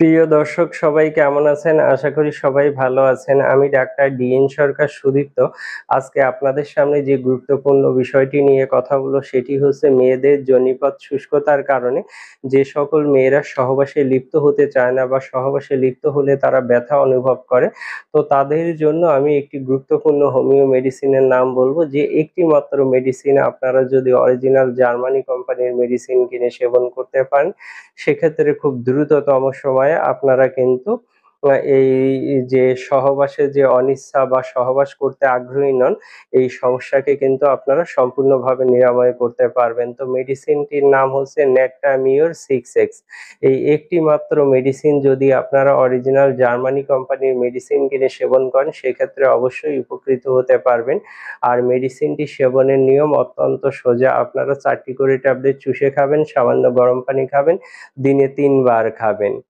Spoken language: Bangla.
প্রিয় দর্শক সবাই কেমন আছেন? আশা করি সবাই ভালো আছেন। আমি ডাক্তার ডিএন সরকার সুদীপ্ত। আজকে আপনাদের সামনে যে গুরুত্বপূর্ণ বিষয়টি নিয়ে কথা বলব সেটি হচ্ছে মেয়েদের যোনিপথ শুষ্কতার কারণে যে সকল মেয়েরা সহবাসে লিপ্ত হতে চায় না বা সহবাসে লিপ্ত হলে তারা ব্যথা অনুভব করে। তো তাদের জন্য আমি একটি গুরুত্বপূর্ণ হোমিও মেডিসিনের নাম বলব যে একটি মাত্র মেডিসিন আপনারা যদি অরিজিনাল জার্মানি কোম্পানির মেডিসিন কিনে সেবন করতে পারেন, সেক্ষেত্রে খুব দ্রুততম সময়ে আপনারা কিন্তু এই যে সহবাসে যে অনিচ্ছা বা সহবাস করতে আগ্রহী নন, এই সমস্যাকে কিন্তু আপনারা সম্পূর্ণভাবে নিরাময় করতে পারবেন। তো মেডিসিনটির নাম হচ্ছে নেক্টামিওর 6X। এই একটি মাত্র মেডিসিন যদি আপনারা অরিজিনাল জার্মানি কোম্পানির মেডিসিন কিনে সেবন করেন, সেক্ষেত্রে অবশ্যই উপকৃত হতে পারবেন। আর মেডিসিনটি সেবনের নিয়ম অত্যন্ত সোজা। আপনারা ৪ টি করে ট্যাবলেট চুষে খাবেন, সামান্য গরম পানি খাবেন, দিনে ৩ বার খাবেন।